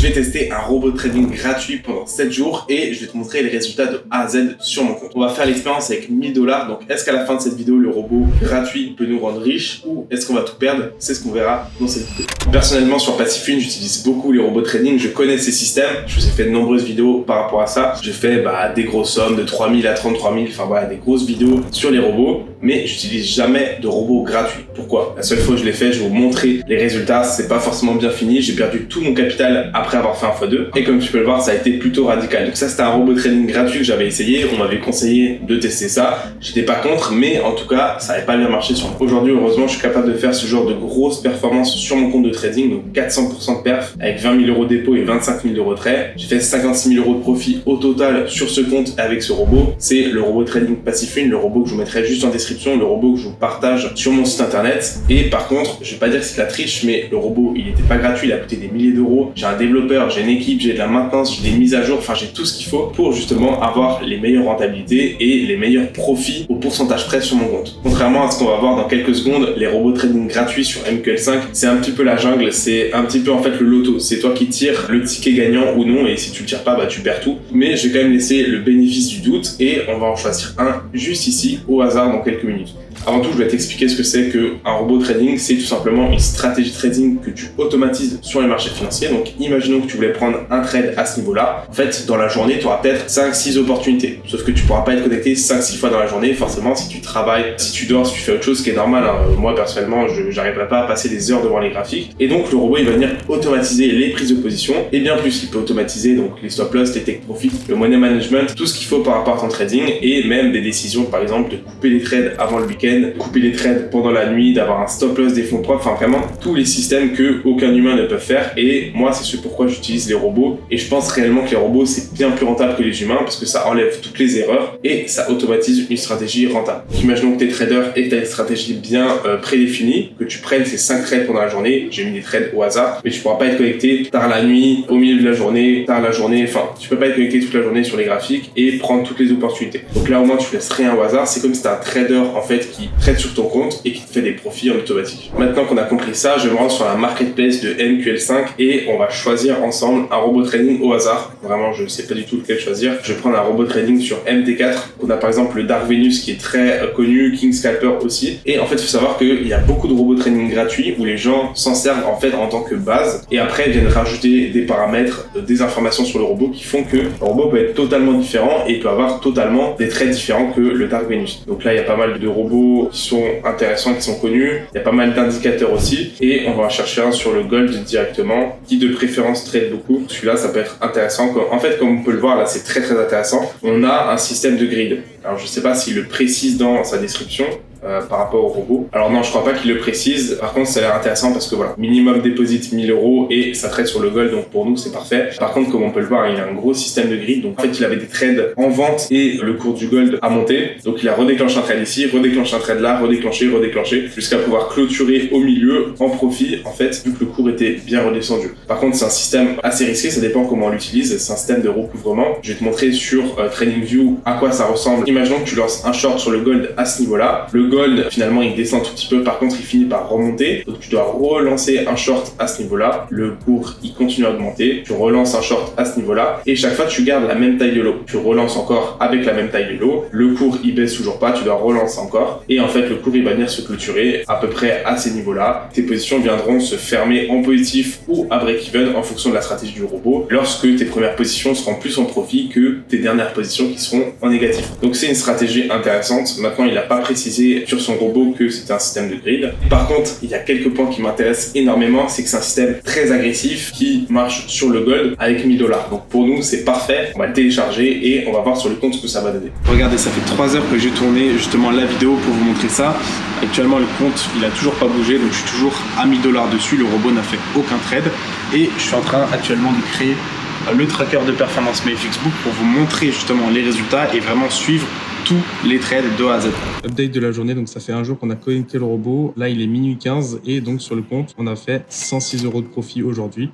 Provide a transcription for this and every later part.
vais tester un robot de trading gratuit pendant 7 jours et je vais te montrer les résultats de A à Z sur mon compte. On va faire l'expérience avec 1000 $. Donc est-ce qu'à la fin de cette vidéo, le robot gratuit peut nous rendre riches ou est-ce qu'on va tout perdre? C'est ce qu'on verra dans cette vidéo. Personnellement, sur Passifune, j'utilise beaucoup les robots de trading. Je connais ces systèmes. Je vous ai fait de nombreuses vidéos par rapport à ça. J'ai fait des grosses sommes de 3000 à 33 000. Enfin voilà, des grosses vidéos sur les robots. Mais j'utilise jamais de robot gratuit. Pourquoi? La seule fois que je l'ai fait, je vais vous montrer les résultats. C'est pas forcément bien fini. J'ai perdu tout mon capital après avoir fait un x2. Et comme tu peux le voir, ça a été plutôt radical. Donc ça, c'était un robot de trading gratuit que j'avais essayé. On m'avait conseillé de tester ça. J'étais pas contre, mais en tout cas, ça n'avait pas bien marché sur moi. Aujourd'hui, heureusement, je suis capable de faire ce genre de grosses performances sur mon compte de trading. Donc 400% de perf avec 20 000 € de dépôt et 25 000 € de retrait. J'ai fait 56 000 € de profit au total sur ce compte avec ce robot. C'est le robot trading Passifune, le robot que je vous mettrai juste en description, le robot que je vous partage sur mon site internet. Et par contre, je vais pas dire que c'est de la triche, mais le robot, il était pas gratuit, il a coûté des milliers d'euros. J'ai un développeur, j'ai une équipe, j'ai de la maintenance, j'ai des mises à jour, enfin j'ai tout ce qu'il faut pour justement avoir les meilleures rentabilités et les meilleurs profits au pourcentage près sur mon compte. Contrairement à ce qu'on va voir dans quelques secondes, les robots trading gratuits sur MQL5, c'est un petit peu la jungle, c'est un petit peu en fait le loto. C'est toi qui tires le ticket gagnant ou non, et si tu le tires pas, tu perds tout. Mais je vais quand même laisser le bénéfice du doute et on va en choisir un juste ici au hasard dans quelques minutes. Avant tout, je vais t'expliquer ce que c'est qu'un robot trading. C'est tout simplement une stratégie trading que tu automatises sur les marchés financiers. Donc, imaginons que tu voulais prendre un trade à ce niveau-là. En fait, dans la journée, tu auras peut-être 5-6 opportunités. Sauf que tu pourras pas être connecté 5-6 fois dans la journée. Forcément, si tu travailles, si tu dors, si tu fais autre chose, ce qui est normal. Moi, personnellement, je n'arriverai pas à passer des heures devant les graphiques. Et donc, le robot, il va venir automatiser les prises de position. Et bien plus, il peut automatiser donc les stop loss, les take profit, le money management, tout ce qu'il faut par rapport à ton trading. Et même des décisions, par exemple, de couper les trades avant le week-end, couper les trades pendant la nuit, d'avoir un stop loss, des fonds propres, enfin vraiment tous les systèmes que aucun humain ne peut faire. Et moi, c'est ce pourquoi j'utilise les robots. Et je pense réellement que les robots, c'est bien plus rentable que les humains parce que ça enlève toutes les erreurs et ça automatise une stratégie rentable. Donc, imaginons que tu es trader et que tu as une stratégie bien prédéfinie, que tu prennes ces 5 trades pendant la journée. J'ai mis des trades au hasard, mais tu pourras pas être connecté tard la nuit, au milieu de la journée, tard la journée. Enfin, tu peux pas être connecté toute la journée sur les graphiques et prendre toutes les opportunités. Donc là, au moins, tu laisses rien au hasard. C'est comme si tu un trader en fait qui trade sur ton compte et qui te fait des profits en automatique. Maintenant qu'on a compris ça, je vais me rendre sur la marketplace de MQL5 et on va choisir ensemble un robot trading au hasard. Vraiment, je ne sais pas du tout lequel choisir. Je vais prendre un robot trading sur MT4. On a par exemple le Dark Venus qui est très connu, King Scalper aussi. Et en fait, il faut savoir qu'il y a beaucoup de robots trading gratuits où les gens s'en servent en fait en tant que base et après ils viennent rajouter des paramètres, des informations sur le robot qui font que le robot peut être totalement différent et il peut avoir totalement des traits différents que le Dark Venus. Donc là, il y a pas mal de robots qui sont intéressants, qui sont connus. Il y a pas mal d'indicateurs aussi et on va en chercher un sur le gold directement qui de préférence trade beaucoup. Celui-là, ça peut être intéressant. En fait, comme on peut le voir là, c'est très très intéressant. On a un système de grid. Alors je sais pas s'il le précise dans sa description. Par rapport au robot. Alors non, je crois pas qu'il le précise. Par contre, ça a l'air intéressant parce que voilà, minimum deposit 1000 € et ça trade sur le gold, donc pour nous c'est parfait. Par contre, comme on peut le voir, il a un gros système de grid. Donc en fait, il avait des trades en vente et le cours du gold a monté. Donc il a redéclenché un trade ici, redéclenché un trade là, redéclenché, jusqu'à pouvoir clôturer au milieu en profit en fait, vu que le cours était bien redescendu. Par contre, c'est un système assez risqué, ça dépend comment on l'utilise. C'est un système de recouvrement. Je vais te montrer sur TradingView à quoi ça ressemble. Imaginons que tu lances un short sur le gold à ce niveau-là. Le gold, finalement, il descend un tout petit peu. Par contre, il finit par remonter. Donc, tu dois relancer un short à ce niveau-là. Le cours, il continue à augmenter. Tu relances un short à ce niveau-là. Et chaque fois, tu gardes la même taille de lot. Tu relances encore avec la même taille de lot. Le cours, il baisse toujours pas. Tu dois relancer encore. Et en fait, le cours, il va venir se clôturer à peu près à ces niveaux-là. Tes positions viendront se fermer en positif ou à break-even en fonction de la stratégie du robot lorsque tes premières positions seront plus en profit que tes dernières positions qui seront en négatif. Donc, c'est une stratégie intéressante. Maintenant, il n'a pas précisé sur son robot que c'était un système de grid. Par contre, il y a quelques points qui m'intéressent énormément, c'est que c'est un système très agressif qui marche sur le gold avec 1000 $. Donc pour nous, c'est parfait. On va le télécharger et on va voir sur le compte ce que ça va donner. Regardez, ça fait 3 heures que j'ai tourné justement la vidéo pour vous montrer ça. Actuellement, le compte, il a toujours pas bougé, donc je suis toujours à 1000 $ dessus. Le robot n'a fait aucun trade et je suis en train actuellement de créer le tracker de performance MyFixBook pour vous montrer justement les résultats et vraiment suivre tous les trades de A à Z. Update de la journée, donc ça fait un jour qu'on a connecté le robot. Là, il est minuit 15 et donc sur le compte, on a fait 106 € de profit aujourd'hui.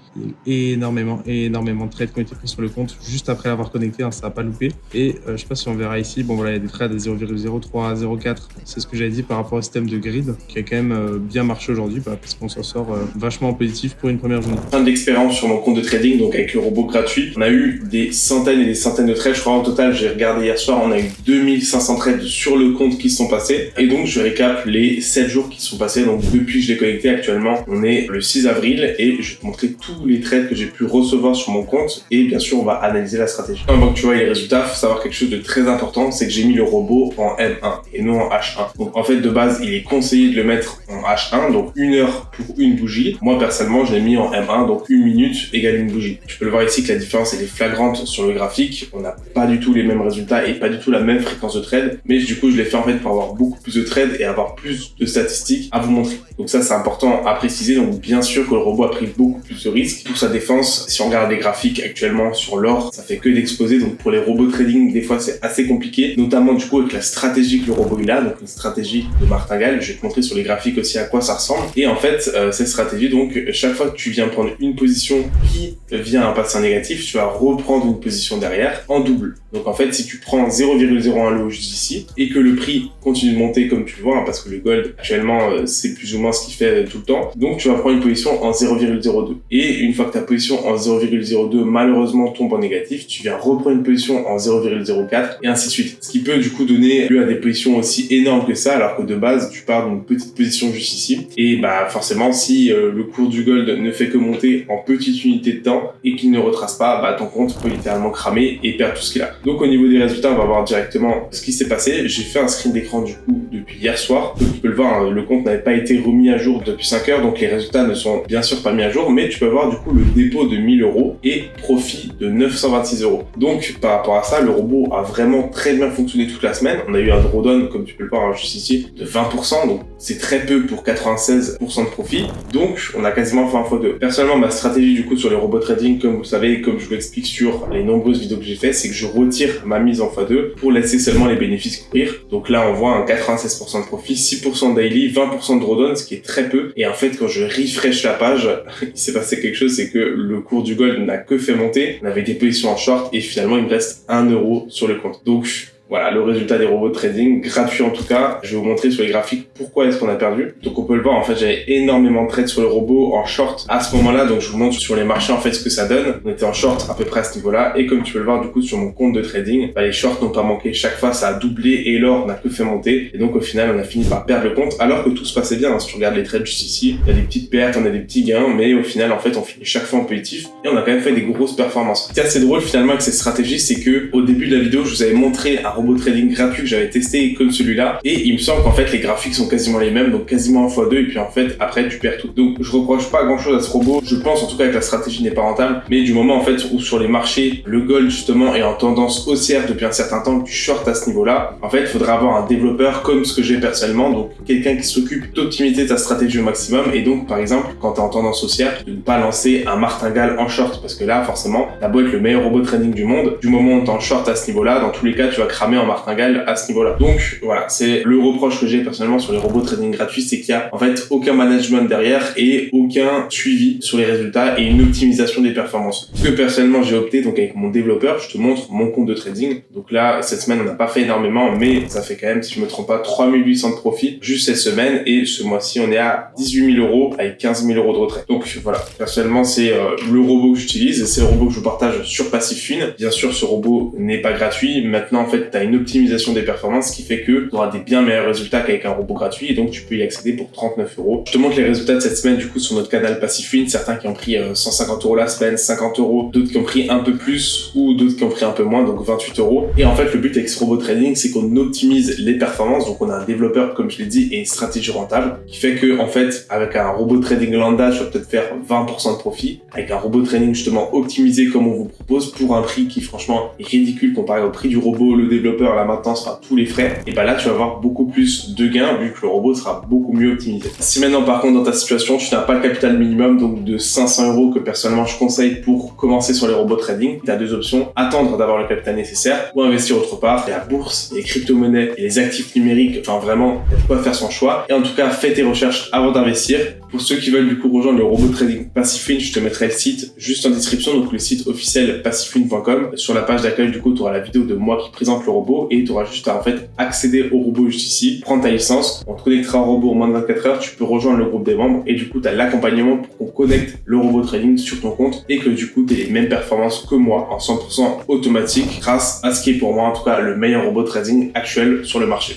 Énormément de trades qui ont été pris sur le compte juste après l'avoir connecté, ça n'a pas loupé. Et je sais pas si on verra ici, bon voilà, il y a des trades à 0,03 à 0,4. C'est ce que j'avais dit par rapport au système de grid qui a quand même bien marché aujourd'hui parce qu'on s'en sort vachement positif pour une première journée. Fin d'expérience sur mon compte de trading, donc avec le robot gratuit, on a eu des centaines et des centaines de trades. Je crois en total, j'ai regardé hier soir, on a eu 2500 trades sur le compte qui se sont passés. Et donc je récap les 7 jours qui se sont passés. Donc depuis que je l'ai connecté actuellement, on est le 6 avril et je vais te montrer tous les trades que j'ai pu recevoir sur mon compte. Et bien sûr, on va analyser la stratégie. Avant que tu vois les résultats, faut savoir quelque chose de très important, c'est que j'ai mis le robot en M1 et non en H1. Donc en fait, de base, il est conseillé de le mettre en H1, donc 1 heure pour une bougie. Moi, personnellement, je l'ai mis en M1, donc 1 minute égale une bougie. Tu peux le voir ici que la différence elle est flagrante sur le graphique. On n'a pas du tout les mêmes résultats et pas du tout la même fréquence de trade. Mais du coup, je l'ai fait en fait pour avoir beaucoup plus de trades et avoir plus de statistiques à vous montrer. Donc ça, c'est important à préciser. Donc bien sûr que le robot a pris beaucoup plus de risques. Pour sa défense, si on regarde les graphiques actuellement sur l'or, ça fait que d'exploser. Donc pour les robots trading, des fois, c'est assez compliqué. Notamment du coup avec la stratégie que le robot il a, donc une stratégie de martingale. Je vais te montrer sur les graphiques aussi à quoi ça ressemble. Et en fait, cette stratégie, donc chaque fois que tu viens prendre une position qui vient à un passé négatif, tu vas reprendre une position derrière en double. Donc en fait, si tu prends 0,01 lot juste ici et que le prix continue de monter comme tu le vois, parce que le gold actuellement c'est plus ou moins ce qu'il fait tout le temps, donc tu vas prendre une position en 0,02. Et une fois que ta position en 0,02 malheureusement tombe en négatif, tu viens reprendre une position en 0,04 et ainsi de suite. Ce qui peut du coup donner lieu à des positions aussi énormes que ça, alors que de base tu pars d'une petite position juste ici. Et bah forcément, si le cours du gold ne fait que monter en petite unité de temps et qu'il ne retrace pas, bah ton compte peut littéralement cramer et perdre tout ce qu'il a. Donc au niveau des résultats, on va voir directement ce qui s'est passé. J'ai fait un screen d'écran du coup depuis hier soir. Donc tu peux le voir, le compte n'avait pas été remis à jour depuis 5 heures, donc les résultats ne sont bien sûr pas mis à jour, mais tu peux voir du coup le dépôt de 1000 € et profit de 926 €. Donc par rapport à ça, le robot a vraiment très bien fonctionné toute la semaine. On a eu un drawdown, comme tu peux le voir juste ici, de 20%, donc c'est très peu pour 96% de profit. Donc on a quasiment fait un x2. Personnellement, ma stratégie du coup sur les robots trading, comme vous savez, comme je vous l'explique sur les nombreuses vidéos que j'ai fait, c'est que je retire ma mise en x2 pour laisser seulement les bénéfices courir. Donc là, on voit un 96% de profit, 6% daily, 20% de drawdown, ce qui est très peu. Et en fait, quand je refresh la page, il s'est passé quelque chose, c'est que le cours du gold n'a que fait monter. On avait des positions en short et finalement, il me reste 1 € sur le compte. Donc, voilà, le résultat des robots de trading, gratuit en tout cas. Je vais vous montrer sur les graphiques pourquoi est-ce qu'on a perdu. Donc on peut le voir, en fait, j'avais énormément de trades sur le robot en short à ce moment-là. Donc je vous montre sur les marchés en fait ce que ça donne. On était en short à peu près à ce niveau-là. Et comme tu peux le voir du coup sur mon compte de trading, bah, les shorts n'ont pas manqué. Chaque fois, ça a doublé et l'or n'a que fait monter. Et donc au final, on a fini par perdre le compte alors que tout se passait bien. Si tu regardes les trades juste ici, il y a des petites pertes, on a des petits gains, mais au final, en fait, on finit chaque fois en positif et on a quand même fait des grosses performances. Ce qui est assez drôle finalement avec cette stratégie, c'est que au début de la vidéo, je vous avais montré un robot trading gratuit que j'avais testé comme celui-là, et il me semble qu'en fait les graphiques sont quasiment les mêmes, donc quasiment en x2, et puis en fait après tu perds tout. Donc je reproche pas grand chose à ce robot, je pense en tout cas que la stratégie n'est pas rentable, mais du moment en fait où sur les marchés le gold justement est en tendance haussière depuis un certain temps, que tu short à ce niveau-là, en fait il faudrait avoir un développeur comme ce que j'ai personnellement, donc quelqu'un qui s'occupe d'optimiser ta stratégie au maximum, et donc par exemple quand tu es en tendance haussière, de ne pas lancer un martingale en short, parce que là forcément t'as beau être le meilleur robot trading du monde, du moment où t'es en short à ce niveau-là, dans tous les cas tu vas cramer en martingale à ce niveau-là. Donc voilà, c'est le reproche que j'ai personnellement sur les robots trading gratuits, c'est qu'il y a en fait aucun management derrière et aucun suivi sur les résultats et une optimisation des performances. Ce que personnellement j'ai opté donc avec mon développeur, je te montre mon compte de trading. Donc là cette semaine on n'a pas fait énormément, mais ça fait quand même, si je me trompe pas, 3800 de profit juste cette semaine, et ce mois-ci on est à 18 000 € avec 15 000 € de retrait. Donc voilà, personnellement c'est le robot que j'utilise, c'est le robot que je partage sur Passifune. Bien sûr ce robot n'est pas gratuit, maintenant en fait tu as une optimisation des performances qui fait que tu auras des bien meilleurs résultats qu'avec un robot gratuit, et donc tu peux y accéder pour 39 €. Je te montre les résultats de cette semaine du coup sur notre canal Passifune, certains qui ont pris 150 € la semaine, 50 €, d'autres qui ont pris un peu plus ou d'autres qui ont pris un peu moins, donc 28 €. Et en fait le but avec ce robot trading, c'est qu'on optimise les performances, donc on a un développeur comme je l'ai dit et une stratégie rentable qui fait que en fait avec un robot trading lambda tu vas peut-être faire 20% de profit, avec un robot trading justement optimisé comme on vous propose pour un prix qui franchement est ridicule comparé au prix du robot, le développeur, la maintenance, enfin tous les frais, et bah là tu vas avoir beaucoup plus de gains vu que le robot sera beaucoup mieux optimisé. Si maintenant par contre dans ta situation tu n'as pas le capital minimum, donc de 500 € que personnellement je conseille pour commencer sur les robots trading, tu as deux options: attendre d'avoir le capital nécessaire ou investir autre part. La bourse, les crypto-monnaies et les actifs numériques, enfin vraiment, il y a de quoi faire son choix. Et en tout cas, fais tes recherches avant d'investir. Pour ceux qui veulent du coup rejoindre le robot trading Passifwin, je te mettrai le site juste en description, donc le site officiel passifwin.com. Sur la page d'accueil, du coup, tu auras la vidéo de moi qui présente le robot et tu auras juste à en fait accéder au robot juste ici, prendre ta licence, on te connectera au robot en moins de 24 heures, tu peux rejoindre le groupe des membres et du coup, tu as l'accompagnement pour qu'on connecte le robot trading sur ton compte et que du coup, tu aies les mêmes performances que moi en 100% automatique grâce à ce qui est pour moi en tout cas le meilleur robot trading actuel sur le marché.